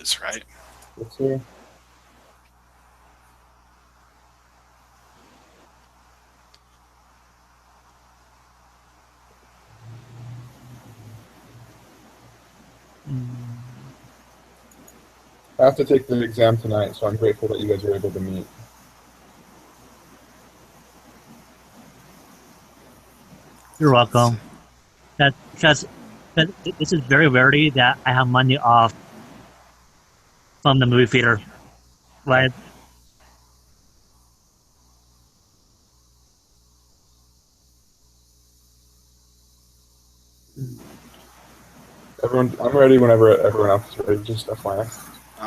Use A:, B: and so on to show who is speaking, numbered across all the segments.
A: is, right?
B: Yes, sir. I have to take the exam tonight, so I'm grateful that you guys were able to meet.
C: You're welcome. Because this is very rarely that I have money off from the movie theater, right?
B: I'm ready whenever everyone else is ready. Just FYI.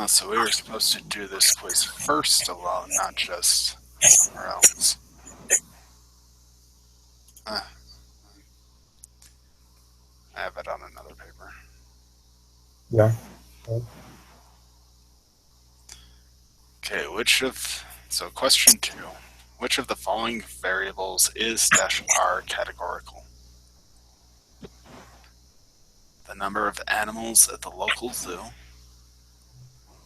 A: So we were supposed to do this quiz first alone, not just somewhere else. I have it on another paper.
B: Yeah.
A: Okay, so question 2. Which of the following variables is -r categorical? The number of animals at the local zoo,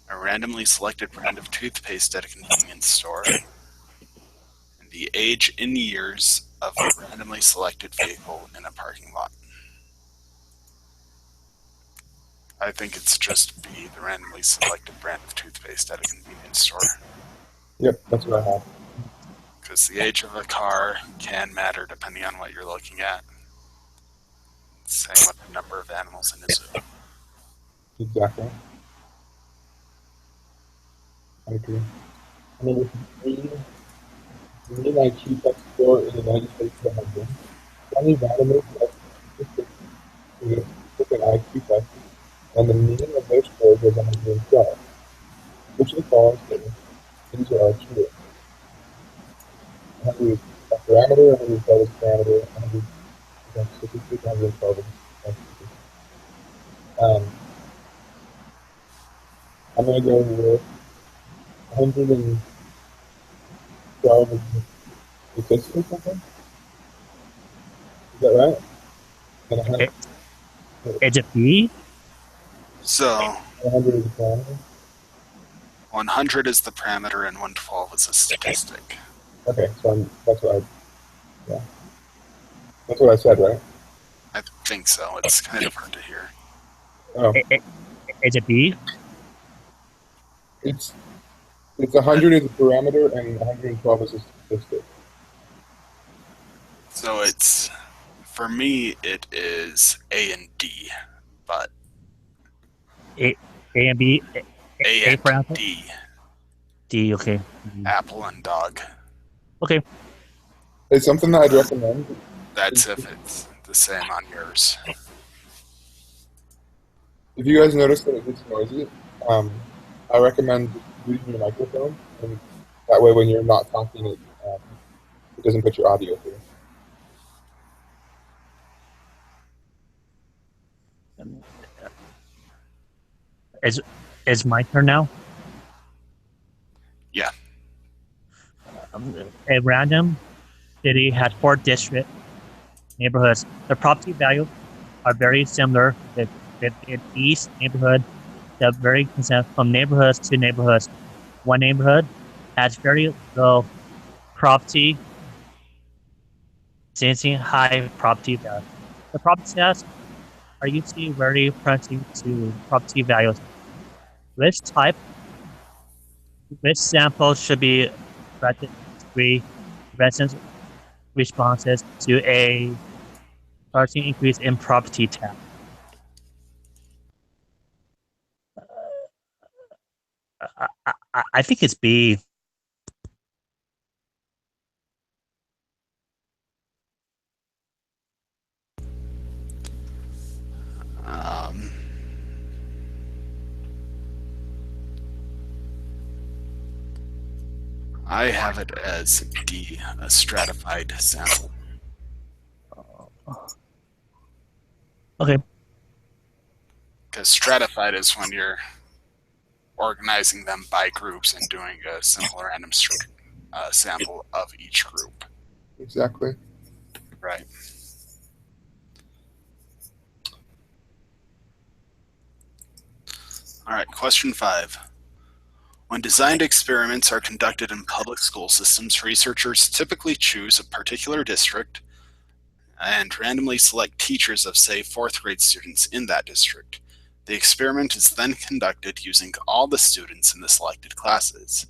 A: a randomly selected brand of toothpaste at a convenience store, and the age in years of a randomly selected vehicle in a parking lot. I think it's just B, the randomly selected brand of toothpaste at a convenience store.
B: Yep, that's what I have.
A: Because the age of a car can matter depending on what you're looking at. Same with the number of animals in a zoo.
B: Exactly. I agree. Number 3, the mean IQ test score in the United States is 100. Only randomly selected to took an IQ test, and the mean of their score was 112. Which of the following statements these are true? 100 is a parameter, 112 is a parameter, 100 is a statistic, 112 is a statistic. I'm going to go with 112 is a statistic, I think. Is that right? And 100,
C: Is it B?
A: So
B: 100 is a parameter?
A: 100 is the parameter and 112 is a statistic.
B: Okay, so that's what I said, right?
A: I think so. It's kind of hard to hear.
B: Oh,
C: Is it B?
B: it's 100 is a parameter and 112 is a statistic.
A: So for me, it is A and D, but
C: A and B.
A: A
C: A for
A: and
C: apple.
A: D,
C: D. Okay.
A: apple and dog.
C: Okay.
B: It's something that I'd recommend.
A: That's if it's the same on yours.
B: If you guys notice that it gets noisy, I recommend using your microphone, and that way when you're not talking, it doesn't put your audio through.
C: Is my turn now?
A: Yeah.
C: A random city has 4 district neighborhoods. The property values are very similar. With each neighborhood, they're very consistent from neighborhoods to neighborhoods. One neighborhood has very low property, sensing high property value. The property tests are usually very friendly to property values. Which sample should be three residents responses to a starting increase in property tax? I think it's B.
A: I have it as D, a stratified sample.
C: Okay.
A: Because stratified is when you're organizing them by groups and doing a simple random sample of each group.
B: Exactly.
A: Right. All right, question 5. When designed experiments are conducted in public school systems, researchers typically choose a particular district and randomly select teachers of, say, 4th grade students in that district. The experiment is then conducted using all the students in the selected classes.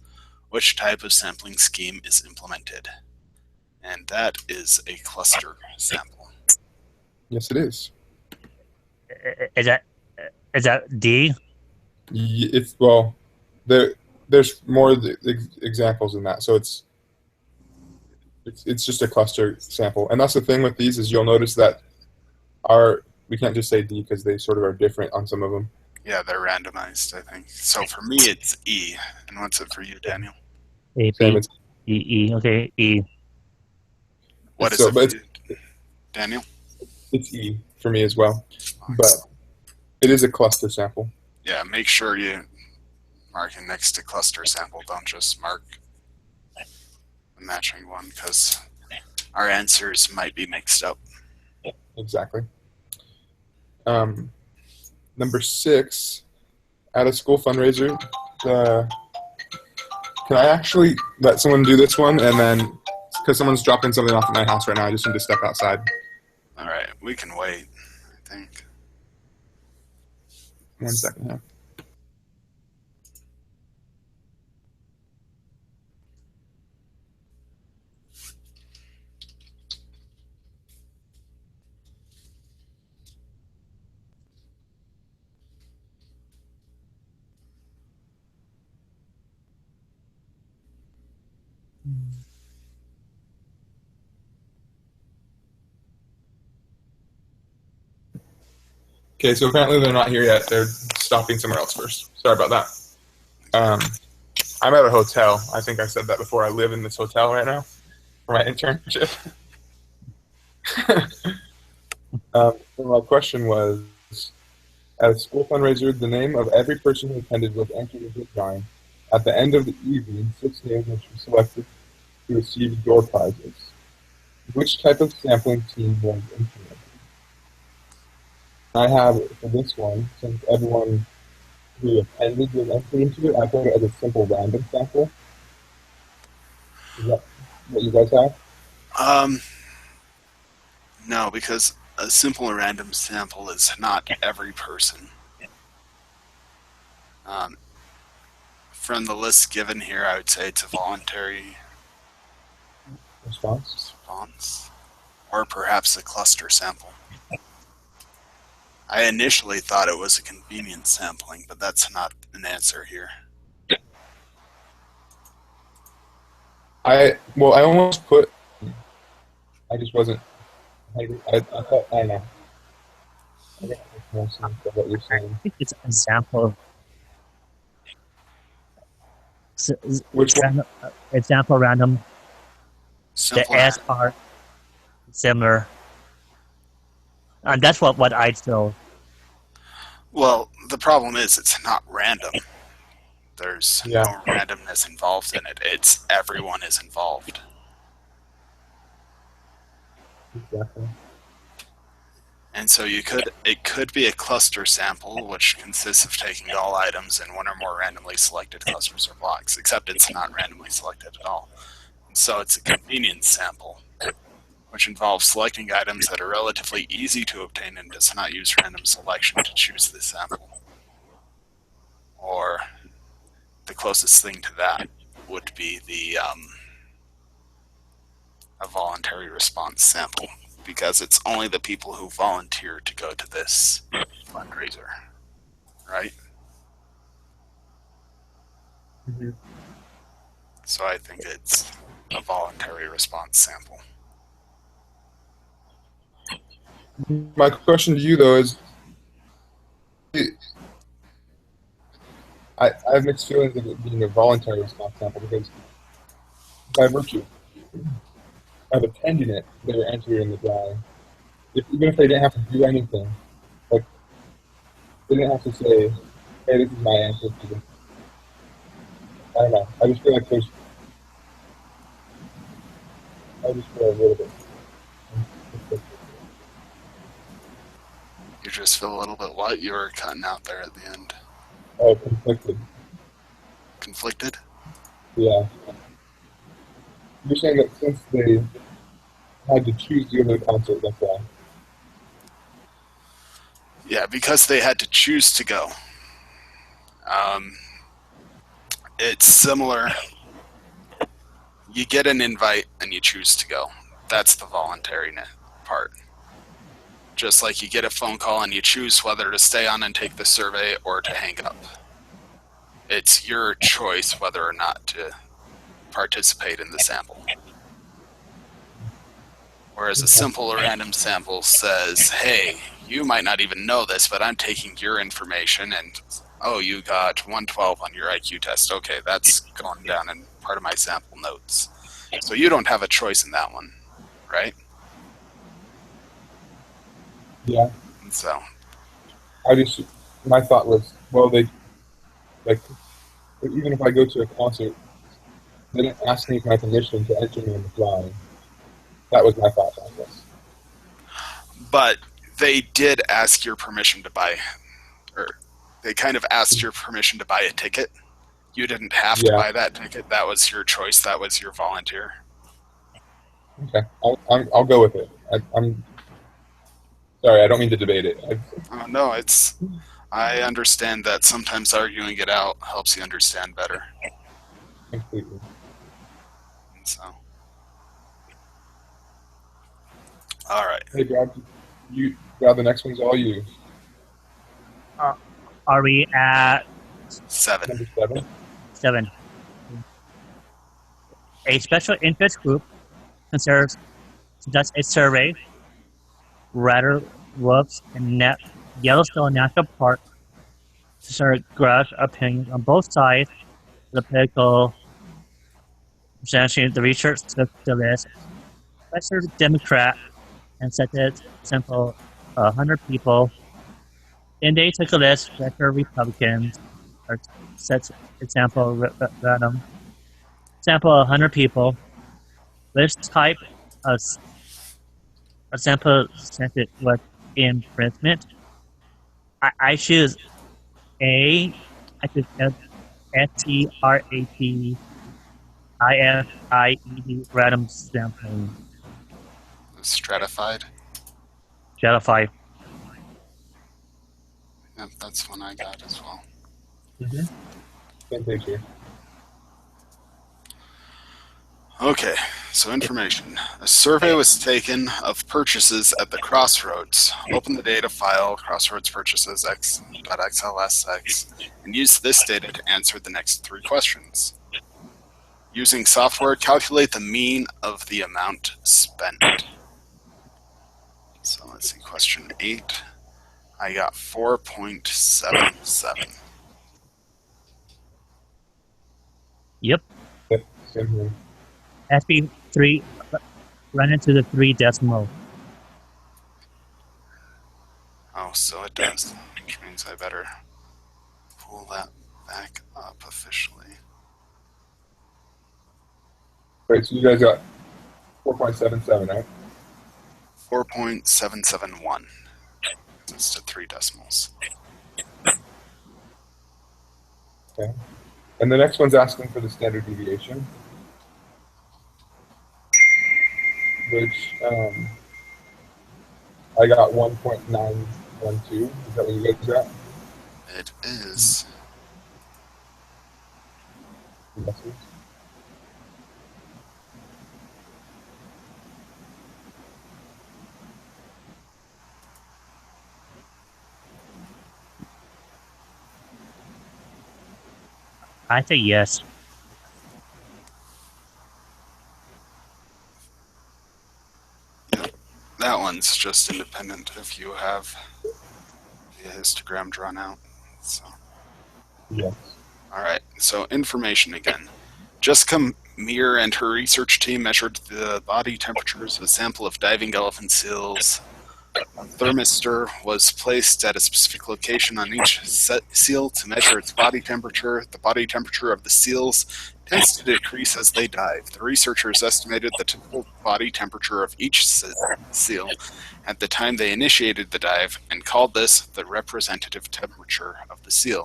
A: Which type of sampling scheme is implemented? And that is a cluster sample.
D: Yes, it is.
C: Is that D?
D: It's well, there's more examples than that. So it's just a cluster sample, and that's the thing with these is you'll notice that we can't just say D because they sort of are different on some of them.
A: Yeah, they're randomized, I think. So for me, it's E. And what's it for you, Daniel?
C: A,
D: Same,
C: B,
D: it's
C: E. Okay, E.
A: What is
D: so,
A: it
D: but
A: for you, Daniel?
D: it's E for me as well, but it is a cluster sample.
A: Yeah, make sure you mark it next to cluster sample. Don't just mark the matching one because our answers might be mixed up.
D: Exactly. Number 6, at a school fundraiser, can I actually let someone do this one? And then, because someone's dropping something off at my house right now, I just need to step outside.
A: All right, we can wait, I think.
D: 1 second here. Okay, so apparently they're not here yet. They're stopping somewhere else first. Sorry about that. I'm at a hotel. I think I said that before. I live in this hotel right now for my internship. So my question was, at a school fundraiser, the name of every person who attended was entered into a drawing. At the end of the evening, 6 names were selected to receive door prizes. Which type of sampling team was implemented? I have, for this one, since everyone who attended was entered into it, I put it as a simple random sample. Is that what you guys have?
A: No, because a simple random sample is not every person. From the list given here, I would say it's a voluntary
D: Response?
A: or perhaps a cluster sample. I initially thought it was a convenience sampling, but that's not an answer here.
D: I almost put. I just wasn't. I thought I know. I think it makes more sense of what you're saying.
C: I think it's an example.
D: Which one?
C: Example random.
A: Simple
C: The S are similar. And that's what I feel.
A: Well, the problem is it's not random. There's
D: Yeah.
A: no randomness involved in it. It's everyone is involved.
D: Exactly.
A: And so it could be a cluster sample, which consists of taking all items in one or more randomly selected clusters or blocks, except it's not randomly selected at all. And so it's a convenience sample, which involves selecting items that are relatively easy to obtain and does not use random selection to choose the sample. Or the closest thing to that would be a voluntary response sample, because it's only the people who volunteer to go to this fundraiser, right?
D: Mm-hmm.
A: So I think it's a voluntary response sample.
D: My question to you, though, is I have mixed feelings of it being a voluntary response sample because by virtue of attending it, they were entered in the drawing. Even if they didn't have to do anything, like they didn't have to say, "Hey, this is my answer to this." I don't know. I just feel like I just feel a little bit.
A: You just feel a little bit what? You were cutting out there at the end.
D: Oh, conflicted.
A: Conflicted?
D: Yeah. You're saying that since they had to choose to go to the concert, that's why.
A: Yeah, because they had to choose to go. It's similar. You get an invite and you choose to go. That's the voluntary part. Just like you get a phone call and you choose whether to stay on and take the survey or to hang up. It's your choice whether or not to participate in the sample. Whereas a simple random sample says, hey, you might not even know this, but I'm taking your information and, oh, you got 112 on your IQ test. Okay, that's going down in part of my sample notes. So you don't have a choice in that one, right?
D: Yeah.
A: And so,
D: My thought was, well, they, like, even if I go to a concert, they didn't ask me for my permission to enter me in the fly. That was my thought process.
A: but they did ask your permission to buy, or they kind of asked your permission to buy a ticket. You didn't have to buy that ticket. That was your choice. That was your volunteer.
D: Okay, I'll go with it. I'm sorry, I don't mean to debate it.
A: No, I understand that sometimes arguing it out helps you understand better.
D: Completely.
A: And so, all right.
D: Hey, Brad, the next one's all you.
C: Are we at
A: 7.
D: Number 7.
C: 7? A special interest group considers does a survey, Rattle Wolves in Yellowstone National Park to start grasp opinions on both sides of the political. Essentially, the research took the list, Professor Democrat, and set it simple 100 people. Then they took a list, Professor Republicans, or set example random. Sample 100 people. List type a sample scented was infringement. I choose A. I choose STRATIFIED random sampling.
A: Stratified.
C: Stratify.
A: Yep, that's one I got as well.
D: Mm-hmm. Same page here.
A: Okay, so information. A survey was taken of purchases at the Crossroads. Open the data file, Crossroads purchases x.xlsx, and use this data to answer the next 3 questions. Using software, calculate the mean of the amount spent. So let's see, question 8. I got 4.77.
C: Yep.
D: Same here.
C: Has to be 3. Run into the 3 decimal.
A: Oh, so it does, which means I better pull that back up officially.
D: Right, so you guys got 4.77, right?
A: 4.771. It's to 3 decimals.
D: Okay. And the next one's asking for the standard deviation, which I got 1.912. Is that what you guys got?
A: It is.
D: Yes.
C: I say yes.
A: That one's just independent if you have the histogram drawn out. So.
D: Yes.
A: All right, so information again. Jessica Meir and her research team measured the body temperatures of a sample of diving elephant seals. A thermistor was placed at a specific location on each seal to measure its body temperature. The body temperature of the seals tends to decrease as they dive. The researchers estimated the typical body temperature of each seal at the time they initiated the dive and called this the representative temperature of the seal.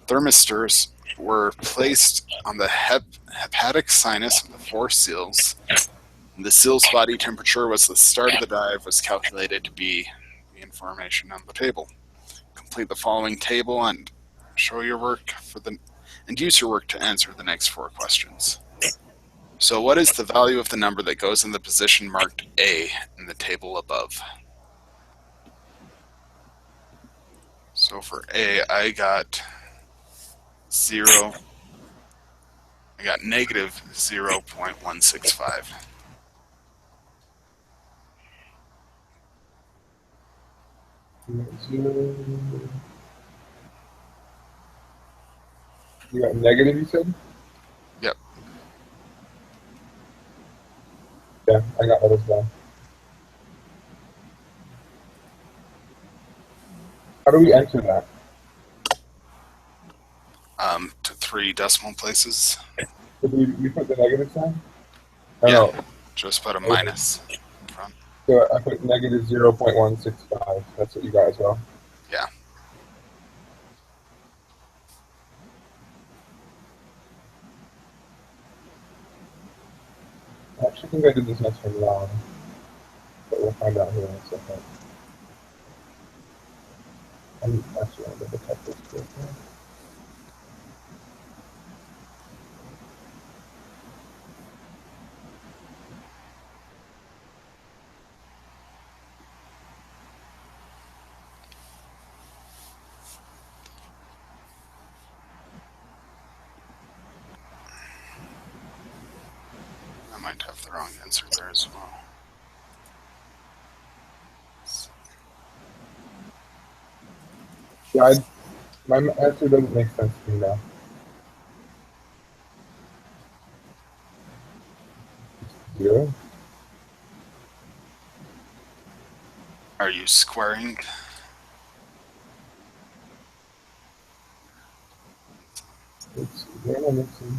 A: thermistors were placed on the hepatic sinus of the four seals. The seal's body temperature was the start of the dive was calculated to be the information on the table. Complete the following table and show your work and use your work to answer the next four questions. So what is the value of the number that goes in the position marked A in the table above? So for A, I got negative 0.165.
D: You got negative, you said?
A: Yep.
D: Yeah, I got that as well. How do we enter that?
A: To 3 decimal places.
D: So do we put the negative sign?
A: Yeah.
D: No.
A: Just put a minus in front.
D: So I put negative 0.165. That's what you got as well.
A: Yeah.
D: I actually think I did this next one wrong. But we'll find out here in a second. I'm actually going to double check this quick.
A: I might have the wrong answer there as well.
D: Yeah, my answer doesn't make sense to me now. Zero?
A: Are you squaring?
D: It's where am I mixing?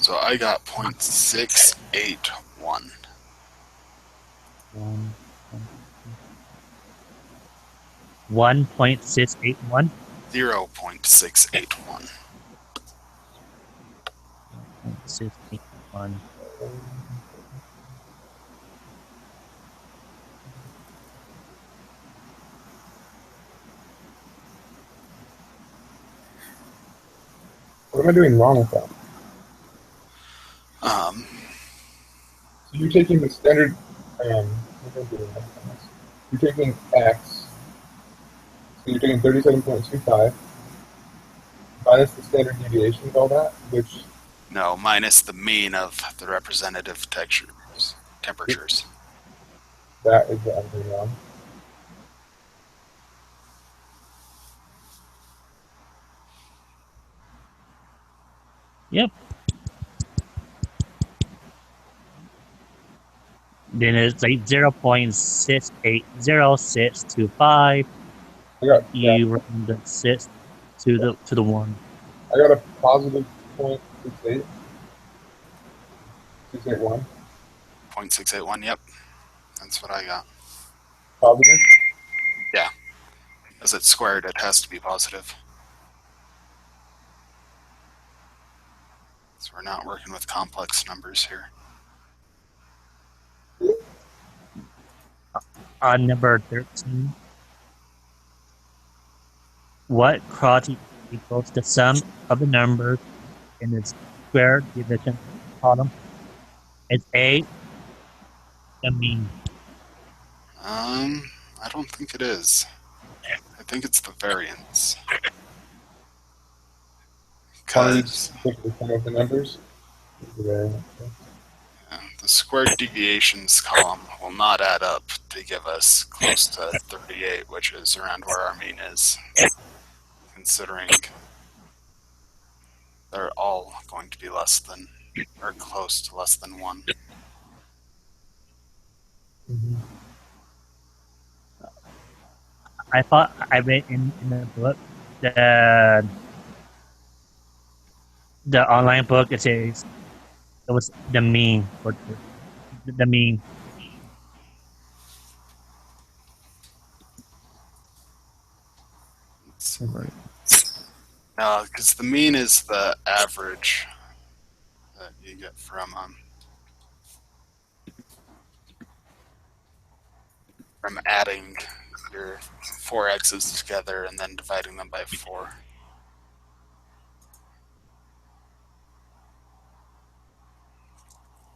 A: So I got 0.681.
C: 1.681.
A: 0.681.
C: 681.
D: What am I doing wrong with that? So you're taking the standard, what am I doing? You're taking X, so you're taking 37.25, minus the standard deviation of all that, which...
A: No, minus the mean of the representative temperatures.
D: That is what I'm doing wrong.
C: Yep. Then it's like 0.680625. You run the 6 to the 1.
D: I got a positive 0.68. 681.
A: 0.681, yep. That's what I got.
D: Positive?
A: Yeah. As it's squared, it has to be positive. So we're not working with complex numbers here.
C: On number 13. What quantity equals the sum of the numbers in the square division column? It's A, the mean.
A: I don't think it is. I think it's the variance. Because
D: the sum of the numbers?
A: the squared deviations column will not add up to give us close to 38, which is around where our mean is, considering they're all going to be less than, or close to less than 1.
D: Mm-hmm.
C: I thought I read in the book the online book. It says it was the mean for the mean.
A: Because the mean is the average that you get from adding your 4x's together and then dividing them by 4.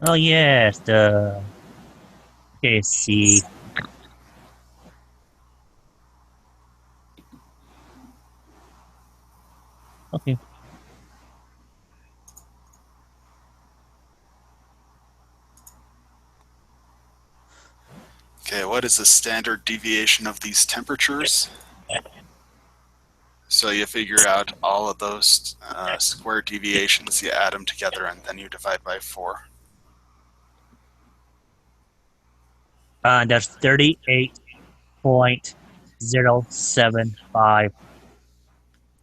C: Oh yes, the okay. C. Okay.
A: Okay, what is the standard deviation of these temperatures? So you figure out all of those square deviations, you add them together, and then you divide by 4.
C: That's 38.075.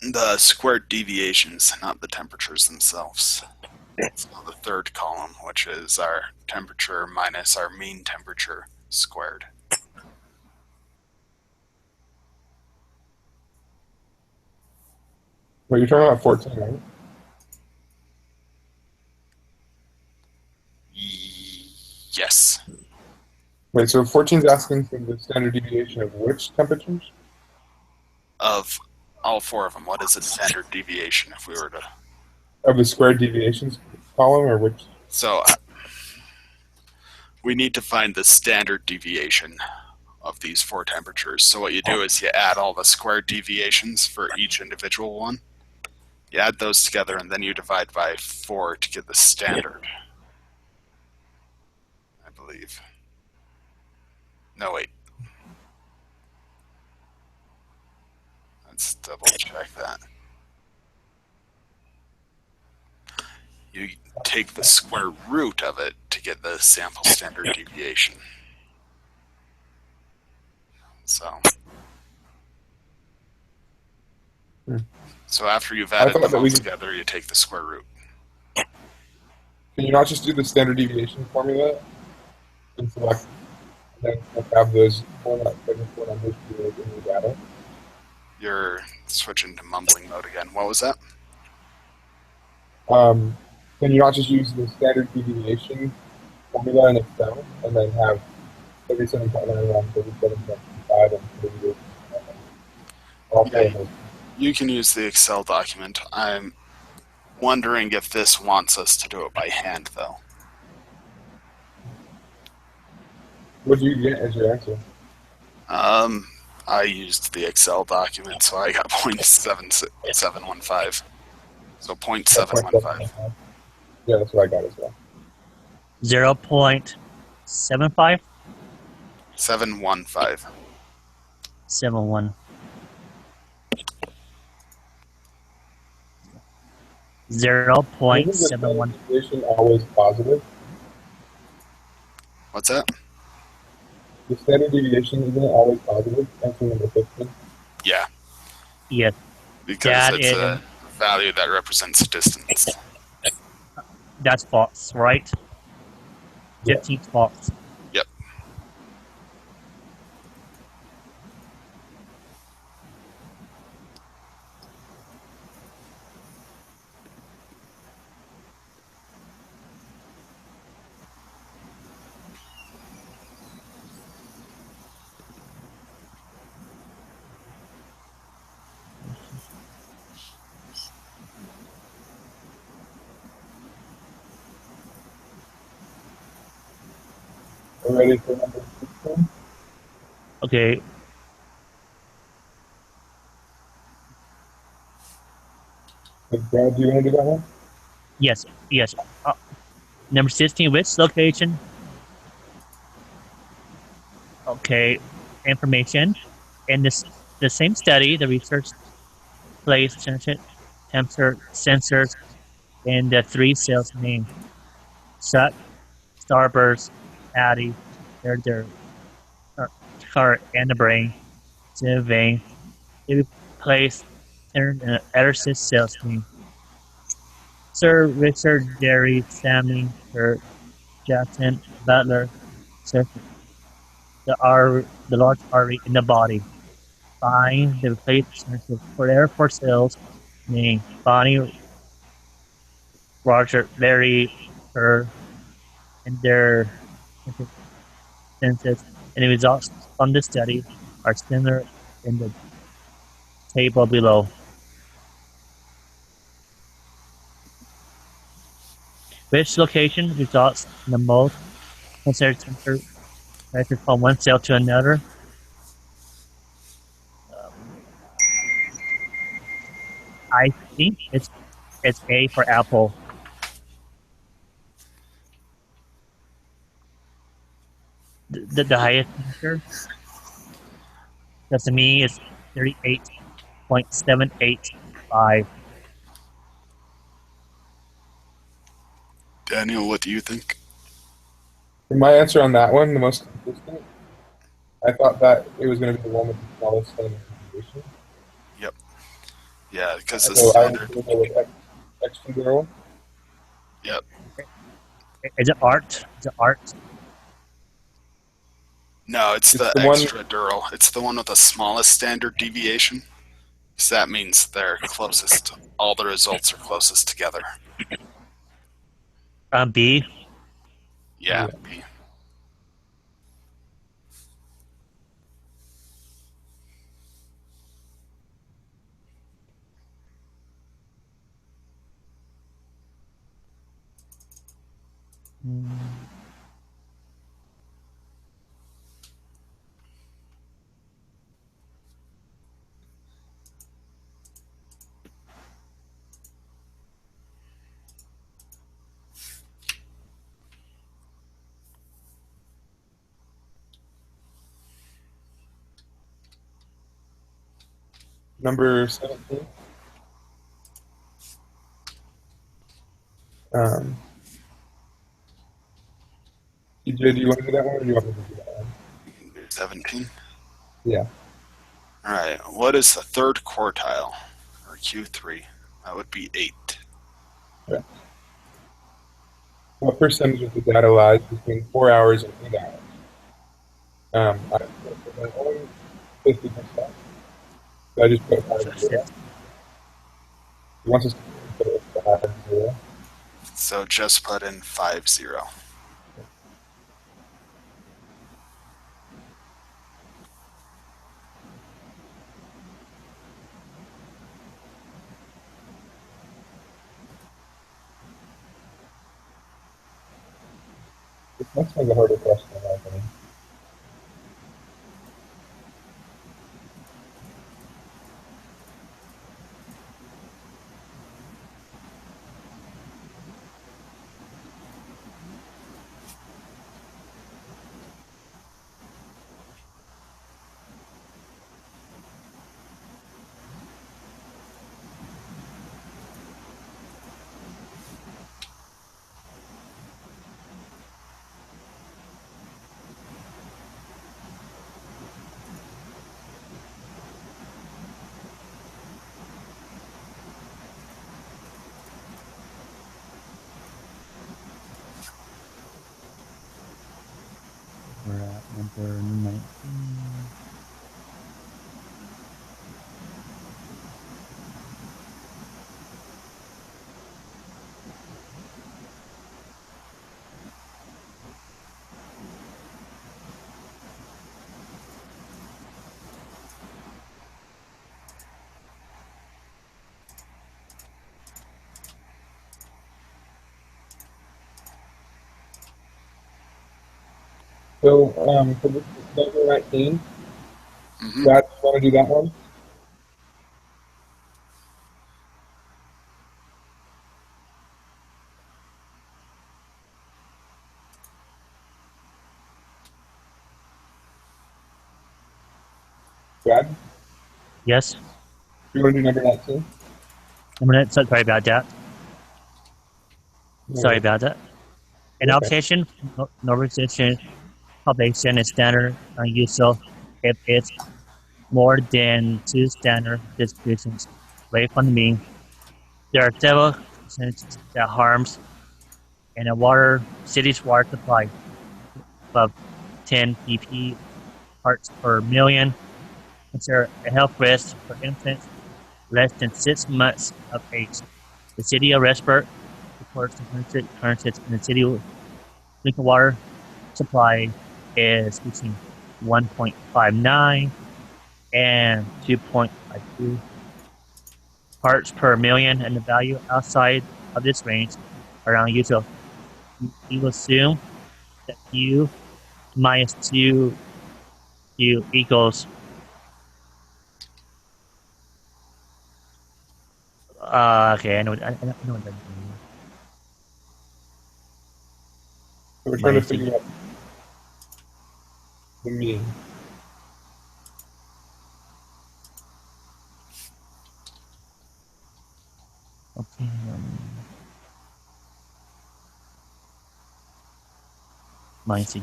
A: The squared deviations, not the temperatures themselves. So the third column, which is our temperature minus our mean temperature squared.
D: Wait, you're talking about 14, right?
A: Yes.
D: Wait, so 14 is asking for the standard deviation of which temperatures?
A: Of all 4 of them, what is the standard deviation if we were to...
D: Of the squared deviations column, or which?
A: So we need to find the standard deviation of these 4 temperatures. So what you do is you add all the squared deviations for each individual one. You add those together and then you divide by 4 to get the standard. I believe. No, wait. Let's double check that. You take the square root of it to get the sample standard deviation. So after you've added them all together, you take the square root.
D: Can you not just do the standard deviation formula and select, and then have those format four numbers in your data?
A: You're switching to mumbling mode again. What was that?
D: Can you not just use the standard deviation formula in Excel and then have 37.9 around 37.5 and 38?
A: Yeah, you can use the Excel document. I'm wondering if this wants us to do it by hand, though.
D: What do you get as your answer?
A: I used the Excel document, so I got 0.7715. So 0.715.
D: Yeah, that's what I got as well.
C: 0.75?
A: 715.
C: 71. 0.71.
D: Deviation always positive.
A: What's that?
D: The standard deviation isn't always positive. Answer number 15.
A: Yeah.
C: Yes.
A: Because it's a value that represents distance.
C: That's false, right?
D: Yeah.
C: 15's false.
A: Yep.
D: Are you ready for number 16?
C: Okay.
D: Brad, do you want to do that one?
C: Yes. Number 16, which location? Okay. Information. In the same study, the research placed sensors in the 3 cells named Chuck, Starburst, Addy, and the brain. in vain. They replaced Ederson's sales team. Sir Richard, Jerry, Sammy, Sir Jackson, Butler, Sir the large artery in the body. Buying the replacements for Air Force sales, meaning Bonnie, Roger, Larry, her, and their instances, and the results from the study are similar in the table below. Which location results in the most considered temperature from one cell to another? I think it's A for apple. The highest temperature, that's to me, is 38.785.
A: Daniel, what do you think?
D: For my answer on that one, the most consistent, I thought that it was going to be the one with the smallest standard deviation.
A: Yep. Yeah, because the
D: So I was
A: standard.
D: going to go with extradural.
A: Yep.
C: Is it art? Is it art?
A: No, it's the
D: the one-
A: extradural. It's the one with the smallest standard deviation. So that means they're closest. All the results are closest together.
C: B.
A: Yeah.
D: Number 17. EJ, do you want to do that one, or do you want me to do that one?
A: 17.
D: Yeah.
A: All right. What is the third quartile, or Q3? That would be 8.
D: Okay. What percentage of the data lies between 4 hours and 8 hours? I put only 50%. So I just put 5-0. He wants us to put it 5-0.
A: So just put in 5-0.
D: This next one's a harder question, in my opinion.
C: We're at number 19.
D: So, for this number 19,
A: Mm-hmm.
D: Brad, you want to do that one? Brad,
C: Yes.
D: you want to do number 19?
C: Sorry about that. Sorry about that. An
D: Okay.
C: application, normalization, publication is standard use of if it's more than 2 standard distributions away from the mean. There are several percentages that harms and a city's water supply above 10 pp parts per million. Consider a health risk for infants less than 6 months of age. The city of Rexburg reports the current in the city drinking water supply is between 1.59 and 2.52 parts per million, and the value outside of this range around usual. You assume that U minus 2 U equals okay, I know what that means.
D: So we're trying to
C: Minus
D: figure out the mean.
C: Okay. Minus U.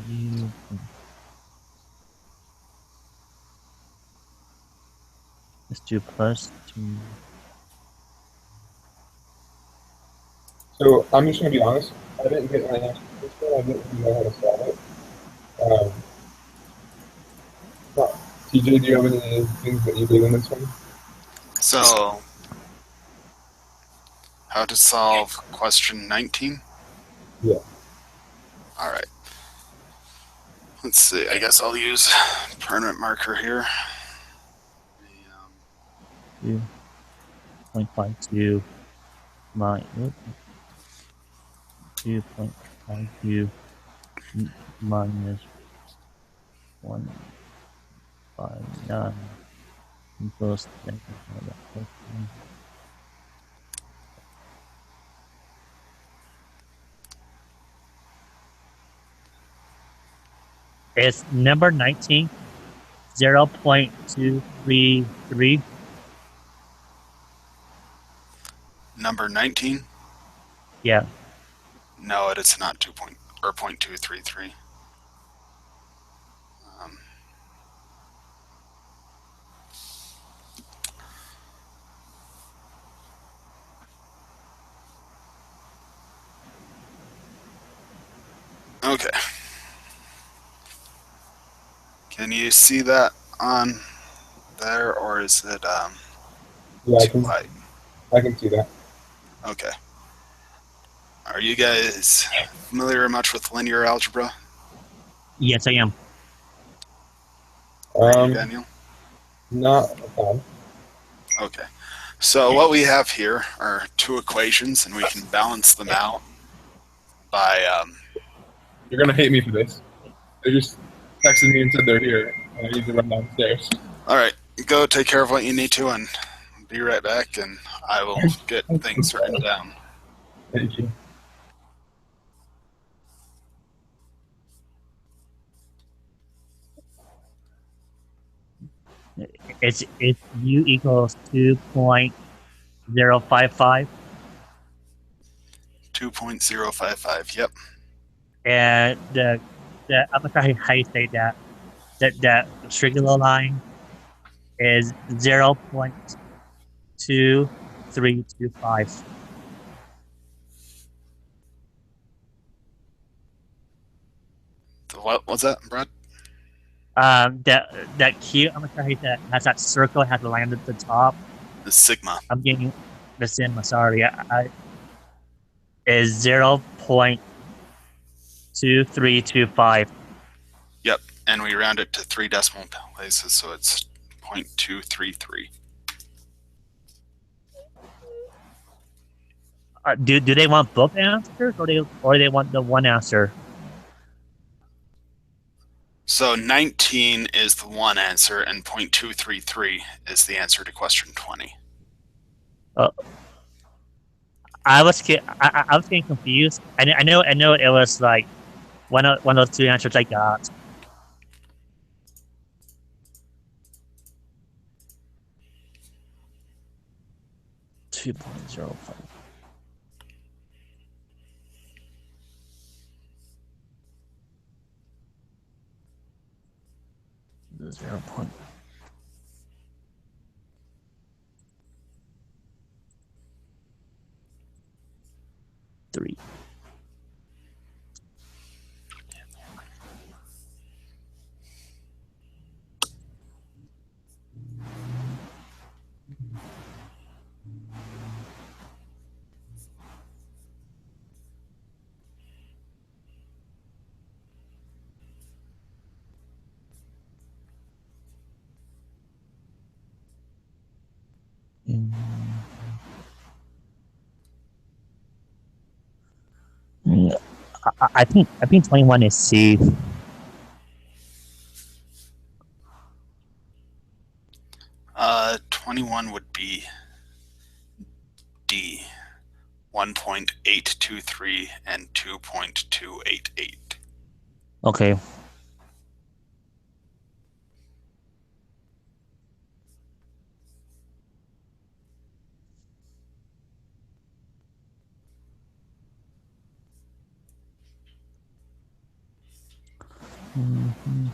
C: Let's do plus 2.
D: So I'm just going to be honest. I didn't get my answer to this one. I didn't know how to solve it. TJ, do you have any things that you did in this one?
A: So, how to solve question 19?
D: Yeah.
A: All right. Let's see. I guess I'll use permanent marker here.
C: 2.52 minus 2.52 minus 159 equals it's number 19, 0.233.
A: Number 19?
C: Yeah.
A: No, it's not 0.233. Okay. Can you see that on there, or is it
D: Yeah,
A: too light?
D: I can see that.
A: Okay. Are you guys familiar much with linear algebra?
C: Yes, I am.
A: Are you, Daniel?
D: Not a ton.
A: Okay. So what we have here are two equations, and we can balance them out by
D: You're going to hate me for this. They just texted me and said they're here, and I need to run downstairs.
A: all right, go take care of what you need to, and be right back, and I will get things written down.
D: Thank you.
C: It's U equals 2.055.
A: 2.055. Yep.
C: And I'm not sure how you say that. That triangular line is 0.2325.
A: What was that, Brad?
C: That cube, I'm not sure how you say that, has that circle, has the line at the top.
A: The sigma.
C: I'm getting the sigma, sorry. Is 0.2325.
A: Yep. And we round it to 3 decimal places, so it's 0.233.
C: Do they want both answers, or they want the one answer?
A: So 19 is the one answer, and 0.233 is the answer to question 20.
C: I was getting confused. I know it was like one of those two answers I got. .05. The 0. 3. I think 21 is safe.
A: 21 would be D, 1.823 and 2.288.
C: Okay. Mhm.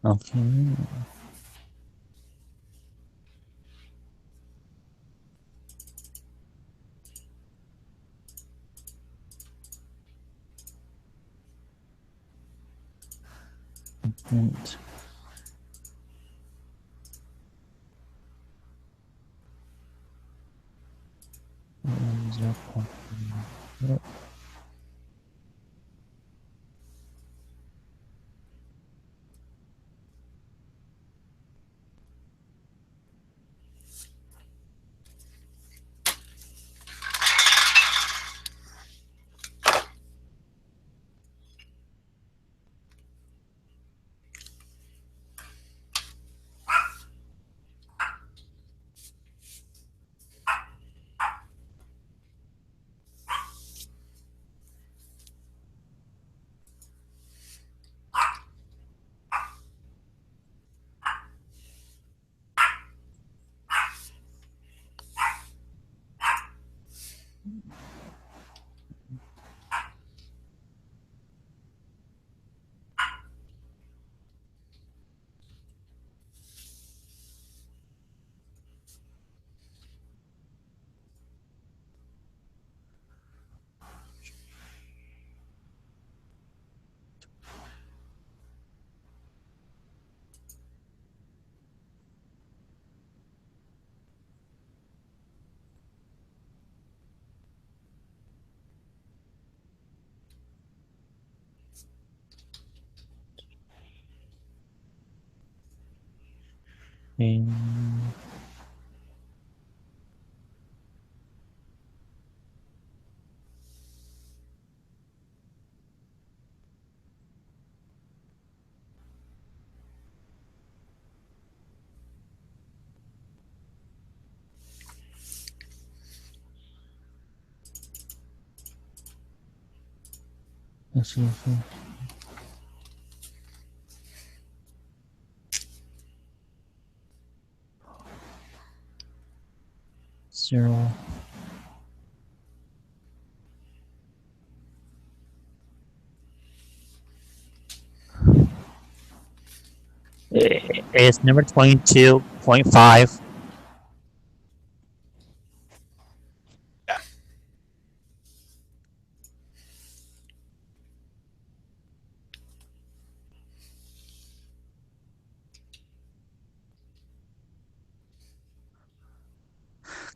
C: Okay. And 0.1. And let's see. 0. It's number 22.5.
A: Yeah.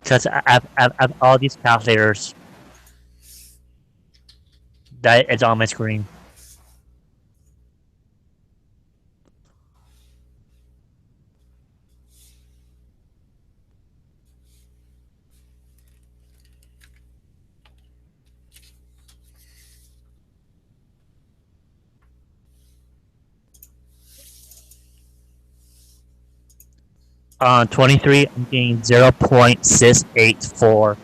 C: Because I have all these calculators that is on my screen. On 23, I'm getting 0.684.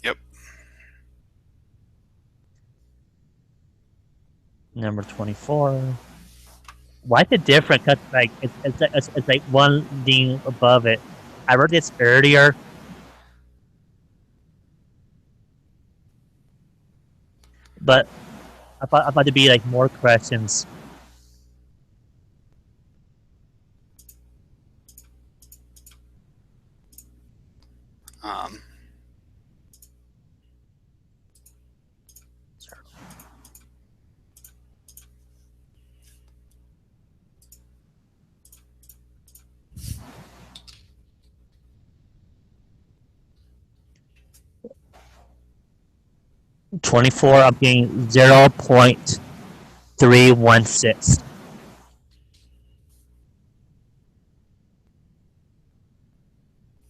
A: Yep.
C: Number 24. Why is it different? Cause like it's like one thing above it. I wrote this earlier, but I thought to be like more questions.
A: Um,
C: 24, I'm getting 0.316.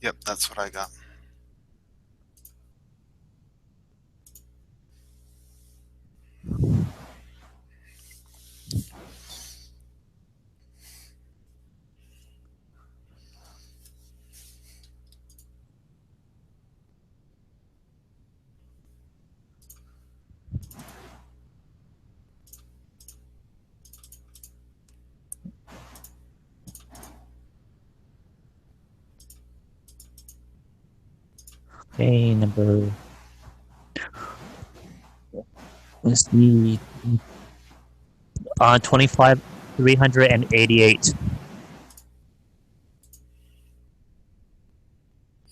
A: yep, that's what I got.
C: Okay, number. Let's see. On 25, 388.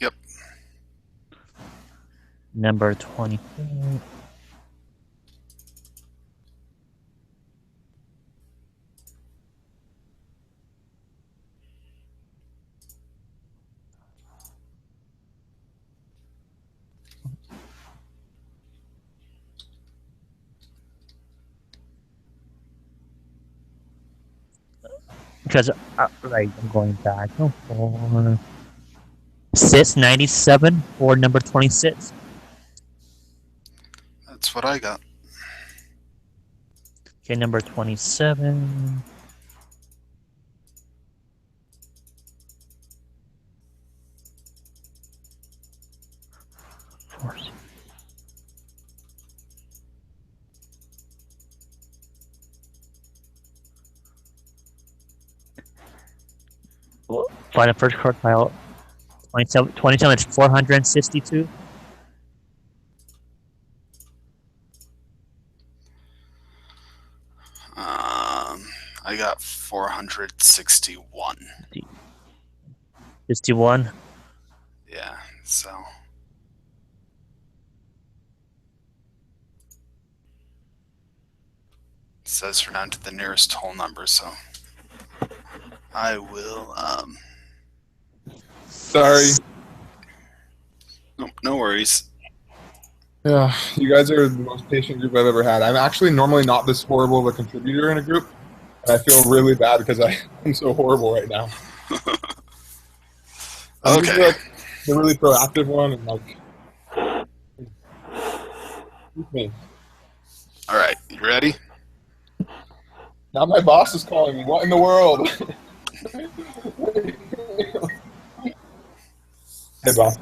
A: Yep.
C: Number 24. Because like I'm going back. Oh, for 697 for number 26.
A: That's what I got.
C: Okay, number 27. Find the first quartile. 27 is 462.
A: I got 461.
C: 61.
A: Yeah, so it says we're down to the nearest whole number, so I will
D: Sorry.
A: no worries.
D: Yeah, you guys are the most patient group I've ever had. I'm actually normally not this horrible of a contributor in a group, and I feel really bad because I'm so horrible right now. I'm usually
A: Okay.
D: like the really proactive one, and like, excuse me.
A: All right, you ready?
D: Now my boss is calling me. What in the world? Hey, boss.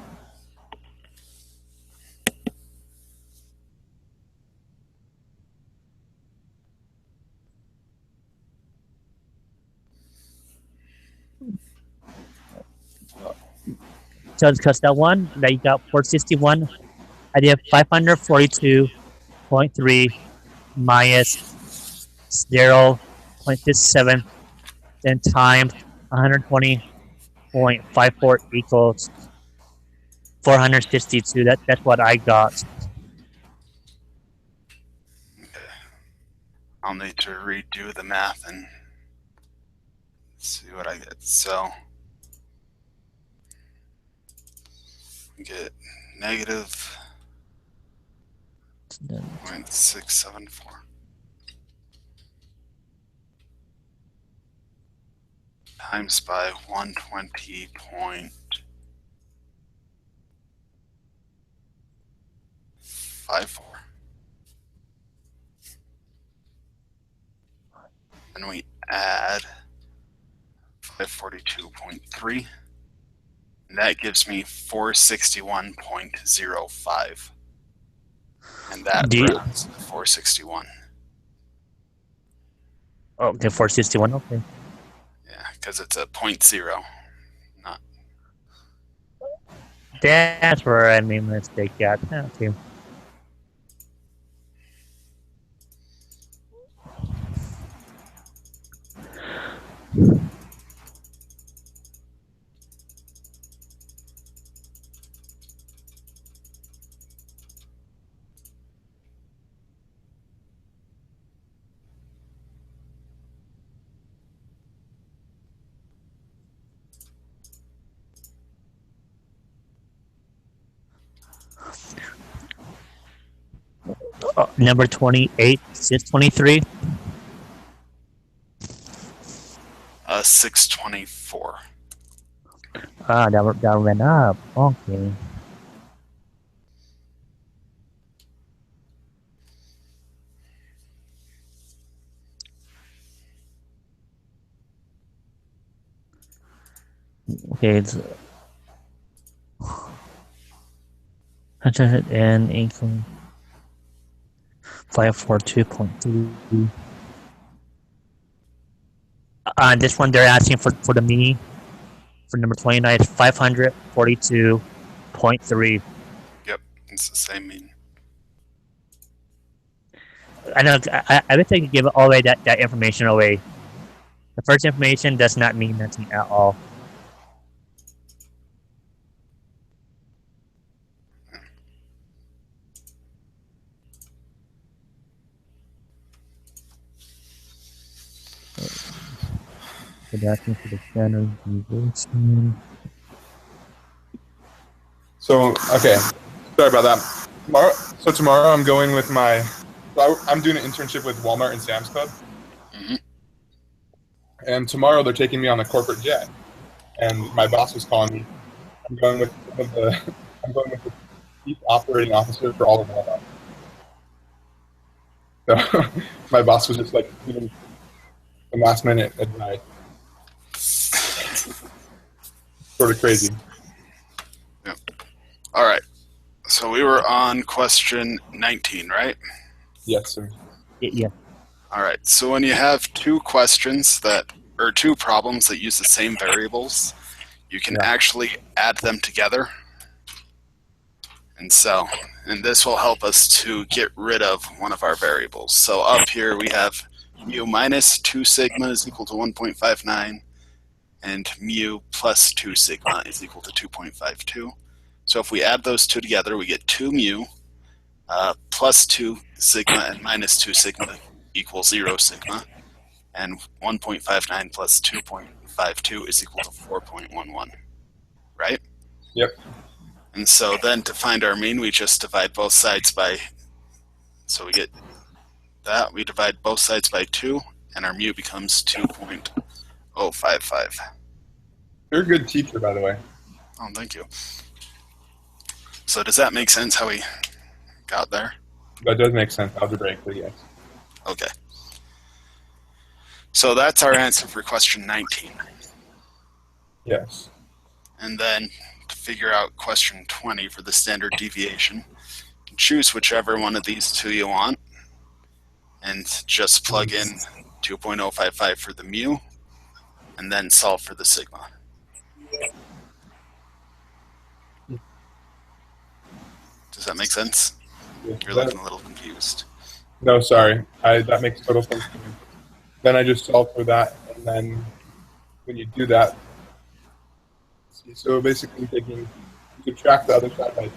C: So because that one that you got 461, I did 542.3 minus 0.57, then times 120.54 equals 462. That's what I got.
A: I'll need to redo the math and see what I get. So we get negative 0.674 times by 120.54. And we add 542.3, and that gives me 461.05. And that rounds to 461.
C: Oh, okay, 461. Okay.
A: Yeah, because it's a 0.0. Not.
C: That's where I made a mistake. Yeah. Okay. Number 28, 623.
A: 624.
C: That went up. Okay. Okay, it's 100 and income 542.3. This one they're asking for the mini for number 29 is 542.3.
A: Yep, it's the same mean.
C: I know. I wish I could give all that information away. The first information does not mean nothing at all. Adapting for the standard deviation.
D: So, okay. Sorry about that. Tomorrow I'm going with my... I'm doing an internship with Walmart and Sam's Club.
A: Mm-hmm.
D: And tomorrow they're taking me on a corporate jet. And my boss was calling me. I'm going with the chief operating officer for all of Walmart. So my boss was just like giving the last minute advice. Sort of crazy.
A: Yep. All right. So we were on question 19, right?
D: Yes, sir.
C: Yeah.
A: All right. So when you have two questions or two problems that use the same variables, you can actually add them together. And this will help us to get rid of one of our variables. So up here we have mu minus 2 sigma is equal to 1.59, and mu plus 2 sigma is equal to 2.52. So if we add those two together, we get 2 mu plus 2 sigma and minus 2 sigma equals 0 sigma, and 1.59 plus 2.52 is equal to 4.11, right?
D: Yep.
A: And so then to find our mean, we just divide both sides by, so we get that, we divide both sides by 2, and our mu becomes 2.055.
D: You're a good teacher, by the way.
A: Oh, thank you. So does that make sense how we got there?
D: That does make sense algebraically, yes.
A: Okay. So that's our answer for question 19.
D: Yes.
A: And then to figure out question 20 for the standard deviation, choose whichever one of these two you want, and just plug in 2.055 for the mu, and then solve for the sigma. Does that make sense? You're looking a little confused.
D: No, sorry. That makes total sense to me. Then I just solve for that, and then when you do that, so basically you subtract the other side by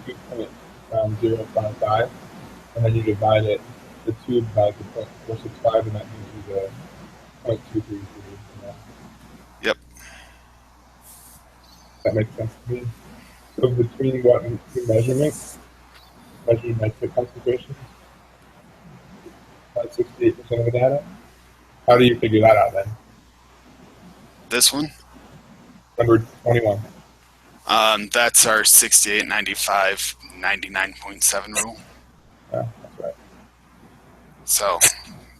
D: 2.055, and then you divide it, the 2 by the 0.465, and that gives you the 0.233.
A: Yep.
D: That makes sense to me. So So between what two measurements, measured nitrate concentration, about 68% of the data. How do you figure that out then?
A: This one,
D: Number 21.
A: that's our 68, 95, 99.7 rule.
D: Yeah, that's right.
A: So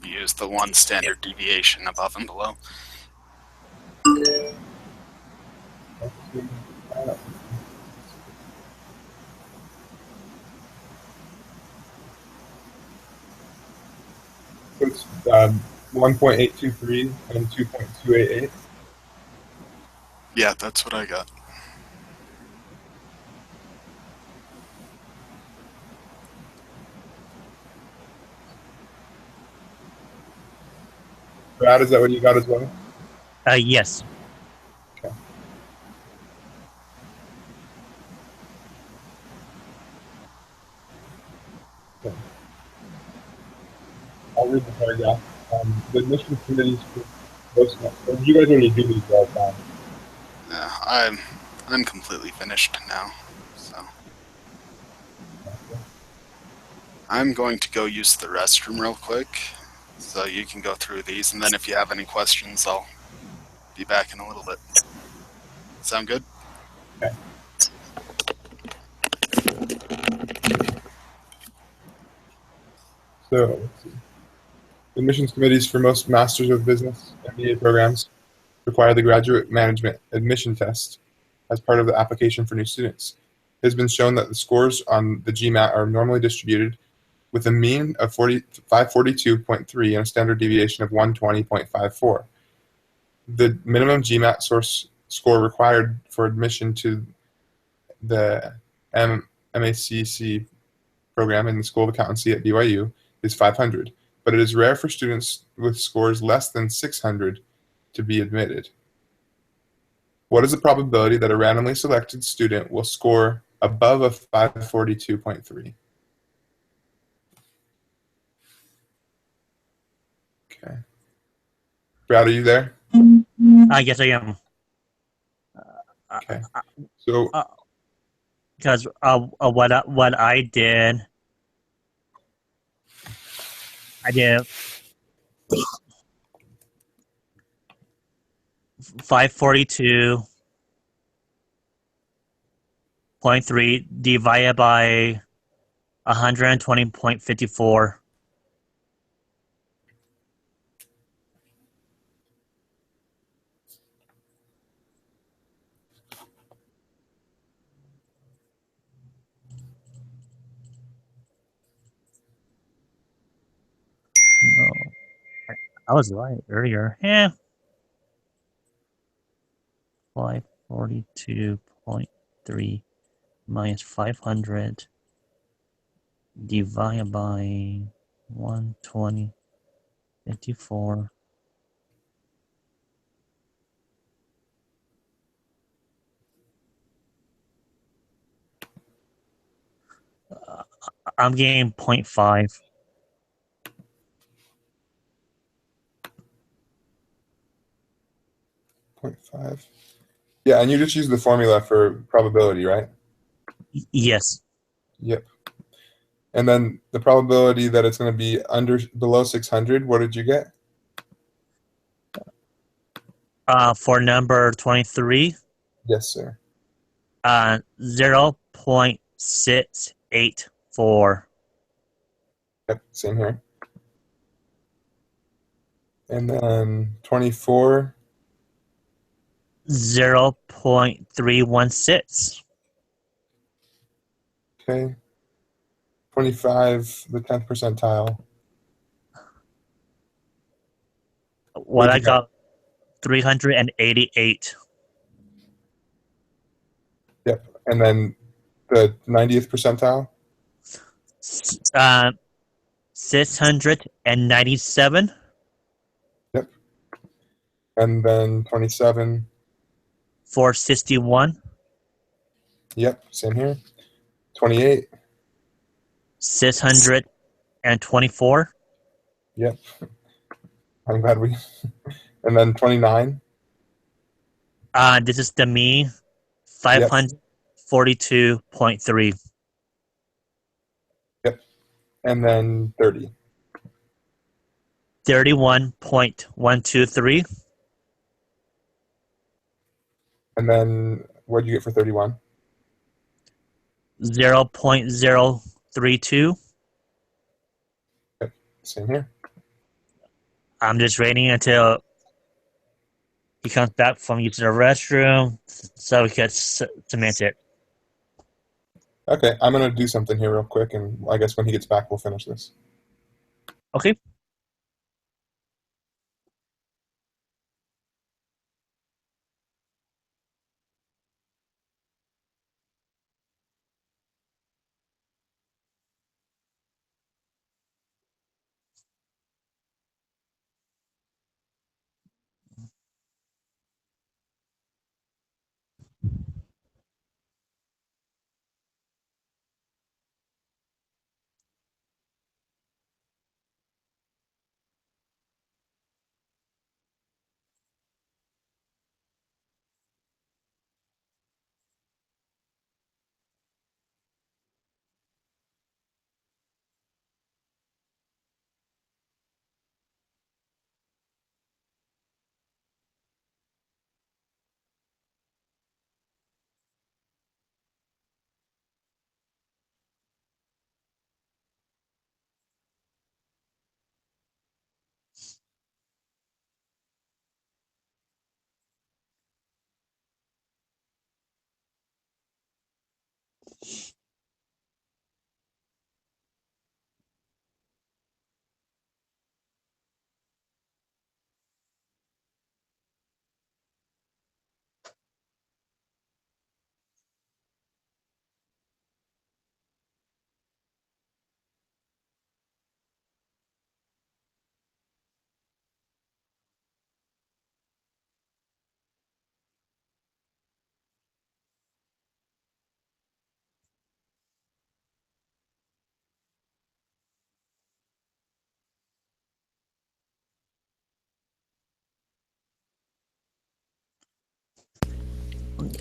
A: use the one standard deviation above and below.
D: So it's 1.823 and 2.288.
A: Yeah, that's what I got.
D: Brad, is that what you got as well?
C: Yes.
D: Okay. Okay. I'll read the paragraph. The admission committees for most, or you guys already do these all the time.
A: Yeah, I'm completely finished now. So I'm going to go use the restroom real quick, so you can go through these, and then if you have any questions, I'll be back in a little bit. Sound good?
D: Okay. So, let's see. Admissions committees for most Masters of Business MBA programs require the Graduate Management Admission Test as part of the application for new students. It has been shown that the scores on the GMAT are normally distributed with a mean of 542.3 and a standard deviation of 120.54. The minimum GMAT score required for admission to the MACC program in the School of Accountancy at BYU is 500, but it is rare for students with scores less than 600 to be admitted. What is the probability that a randomly selected student will score above a 542.3? Okay. Brad, are you there?
C: Yes, I am.
D: Okay. So,
C: Because what I did 542.3 divided by 120.54. No, I was right earlier. 542.3 minus 500 divided by 120.54. I'm getting 0.5.
D: 0.5. Yeah, and you just use the formula for probability, right?
C: Yes.
D: Yep. And then the probability that it's going to be below 600, what did you get?
C: For number 23,
D: Yes, sir.
C: 0.684.
D: Yep, same here. And then 24.
C: 0.316.
D: Okay. 25, the 10th percentile.
C: What I got, 388.
D: Yep. And then the 90th percentile?
C: 697.
D: Yep. And then 27.
C: 461.
D: Yep, same here. 28.
C: 624.
D: Yep. I'm glad we. And then 29.
C: This is the me. 500, 42.3.
D: And then 30.
C: 31.123.
D: And then what did you get for 31?
C: 0.032.
D: Same here.
C: I'm just waiting until he comes back from using the restroom so we can cement it.
D: Okay, I'm going to do something here real quick, and I guess when he gets back, we'll finish this.
C: Okay.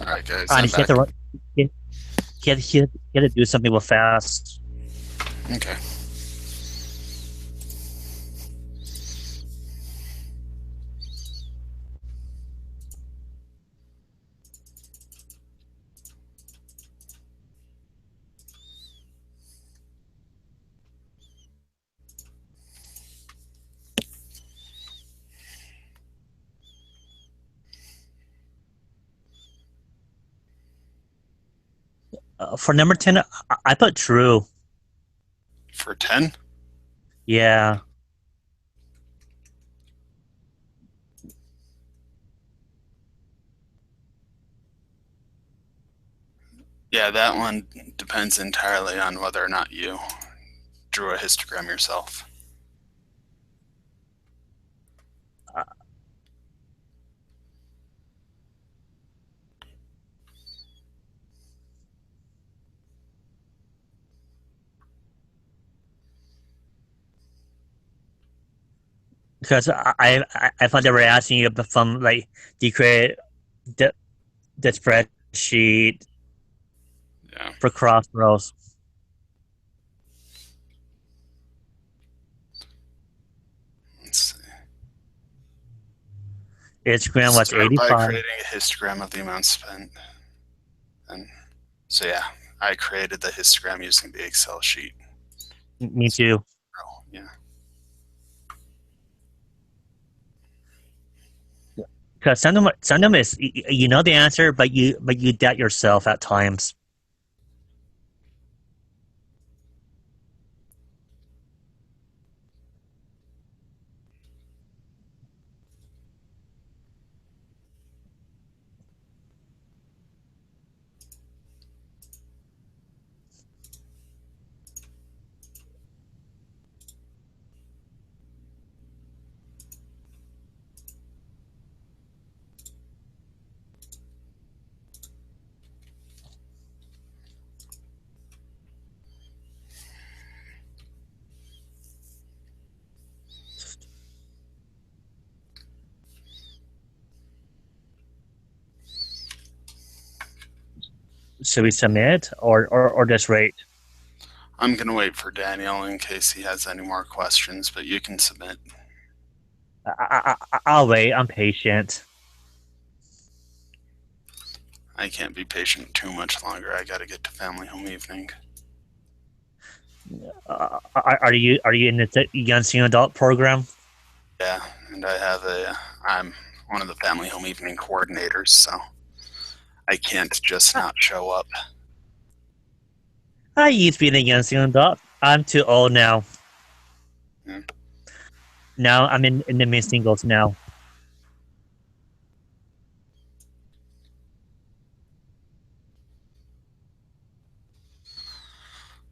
A: All right, guys,
C: And
A: I'm
C: he had
A: back.
C: to, he had to do something real fast.
A: Okay.
C: For number 10, I put true.
A: For 10?
C: Yeah.
A: Yeah, that one depends entirely on whether or not you drew a histogram yourself.
C: Because I thought they were asking you from, like, do you create the spreadsheet
A: Yeah.
C: for Crossroads?
A: Let's see.
C: Instagram was
A: Start by
C: 85.
A: creating a histogram of the amount spent. And so yeah, I created the histogram using the Excel sheet.
C: Me too.
A: Oh, yeah.
C: Because some of them is you know the answer, but you doubt yourself at times. should we submit or just wait?
A: I'm going to wait for Daniel in case he has any more questions, but you can submit.
C: I'll wait. I'm patient.
A: I can't be patient too much longer. I got to get to family home evening.
C: Are you in the young senior adult program?
A: Yeah, and I'm one of the family home evening coordinators, so I can't just not show up.
C: I used to be in the young senior adult. I'm too old now.
A: Yeah.
C: Now I'm in the mid singles now.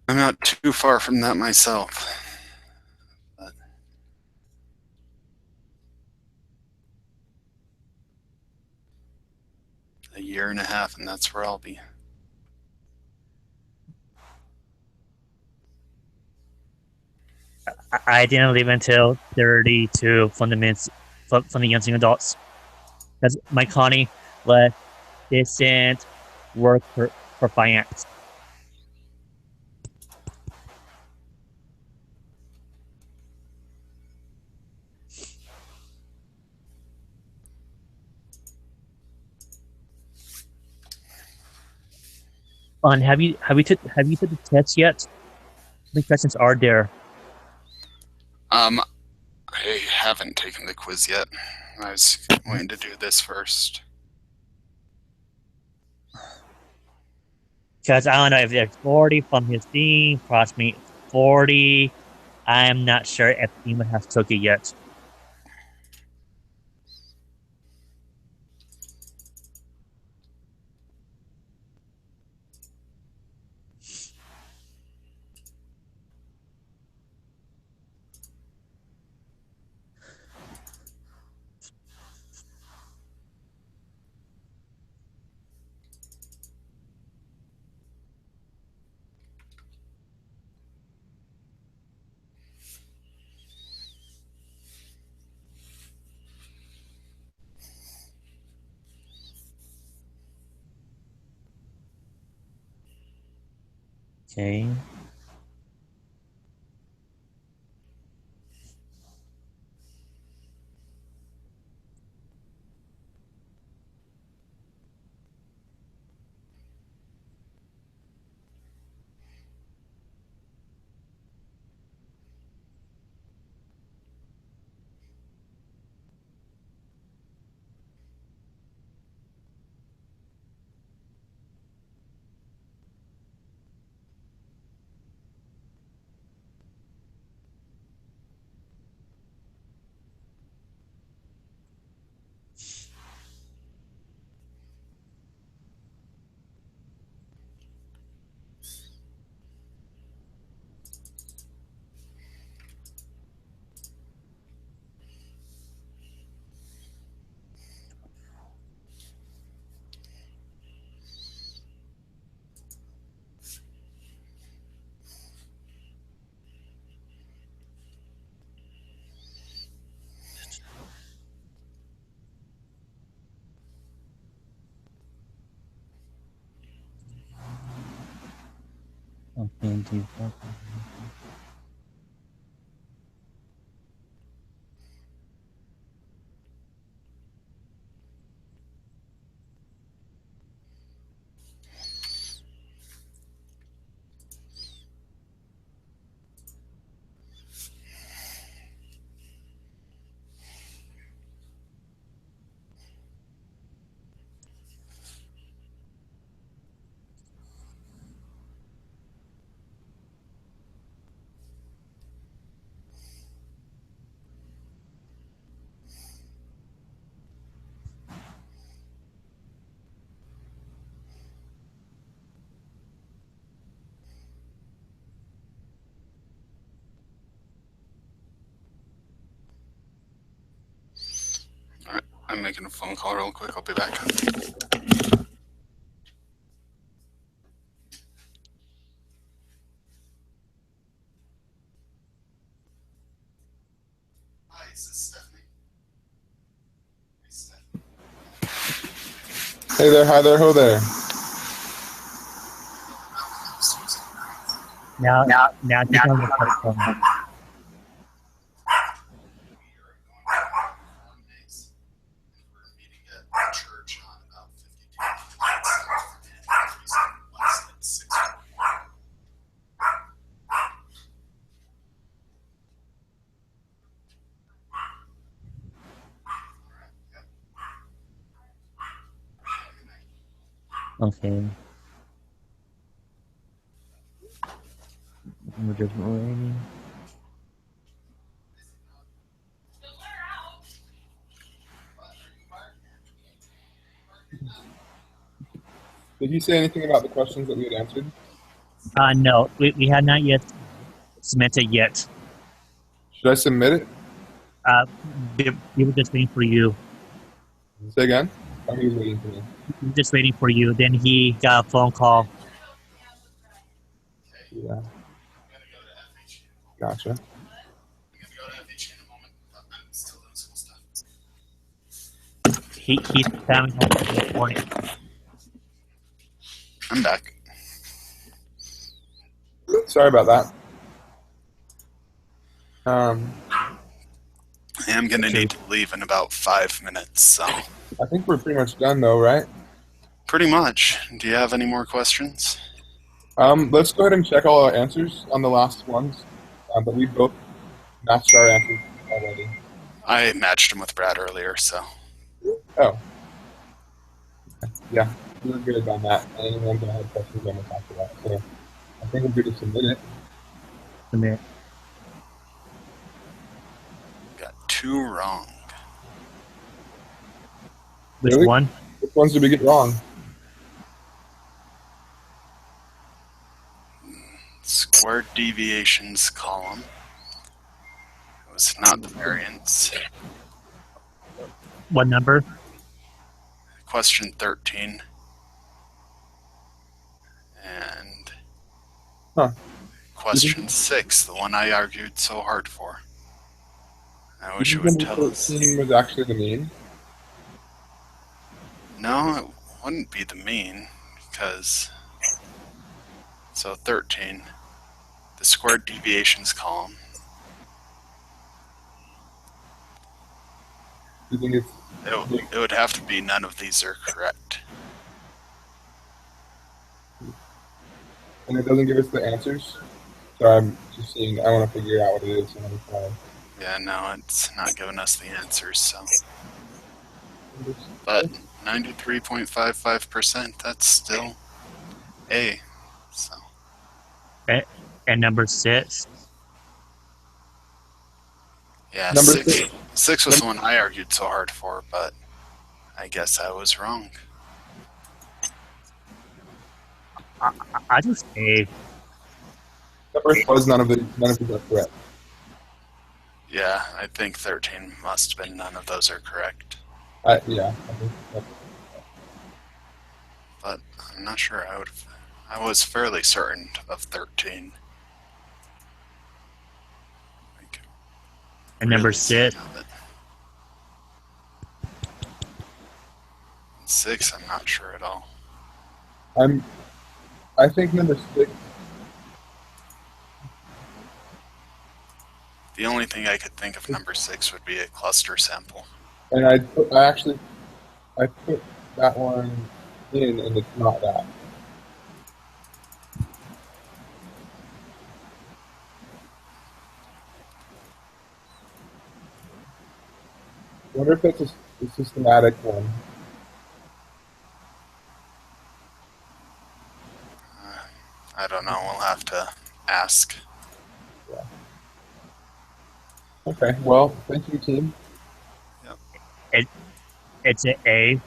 A: I'm not too far from that myself. But a year and a half, and that's where I'll be.
C: I didn't leave until 32 from the young senior adults because my Connie left distant work for finance. Have you took the test yet? How many questions are there?
A: I haven't taken the quiz yet. I was waiting to do this first.
C: Because I don't know if there's 40 from his team, approximately 40. I'm not sure if Pima has took it yet. Okay. Okay.
A: Alright, I'm making a phone call real quick. I'll be back. Hi, this is Stephanie. Hey, Stephanie.
D: Hey there, hi there, ho there.
C: Now you can report from Okay. We're just waiting.
D: Did you say anything about the questions that we had answered?
C: No, we have not yet submitted yet.
D: Should I submit it?
C: We were just waiting for you.
D: Say again? Oh, he was waiting for me.
C: We were just waiting for you. Then he got a phone call.
D: Yeah. Gotcha.
C: He's having home this morning.
A: I'm back.
D: Sorry about that.
A: I am going to need to leave in about 5 minutes, so.
D: I think we're pretty much done though, right?
A: Pretty much. Do you have any more questions?
D: Let's go ahead and check all our answers on the last ones. But we both matched our answers already.
A: I matched him with Brad earlier, so.
D: Oh. Yeah, we were good on that. Anyone that had questions, I'm going to talk about. So I think we're good to submit it.
C: Submit.
A: Got 2 wrong.
C: Which
D: Really?
C: one?
D: Which ones did we get wrong?
A: Squared deviations column. It was not the variance.
C: What number?
A: Question 13. And
D: Huh.
A: question 6, the one I argued so hard for. I wish
D: Did
A: it
D: you
A: would
D: think
A: tell us.
D: 13 was actually the mean?
A: No, it wouldn't be the mean, because. So 13, the squared deviations column.
D: Do you think it's
A: It would have to be none of these are correct.
D: and it doesn't give us the answers? So I'm just seeing. I want to figure out what it is. And I'm
A: Yeah, no, it's not giving us the answers, so. But 93.55%, that's still A. So.
C: And number 6.
A: Yeah,
D: Number
A: 6 was the one I argued so hard for, but I guess I was wrong.
C: I just say
D: Number was none of these are correct.
A: Yeah, I think 13 must have been none of those are correct.
D: Yeah. I think that's,
A: But I'm not sure I was fairly certain of 13. Like,
C: and number
A: really
C: 6.
A: certain of it. 6, I'm not sure at all.
D: I think number 6.
A: The only thing I could think of number 6 would be a cluster sample.
D: And I put that one in, and it's not that. I wonder if it's a systematic one.
A: I don't know. We'll have to ask.
D: Okay. Well, thank you, team.
C: It's an A.
A: All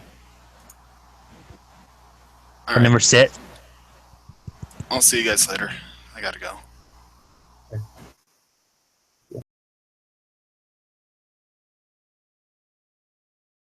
C: For
A: right.
C: number 6.
A: I'll see you guys later. I gotta go.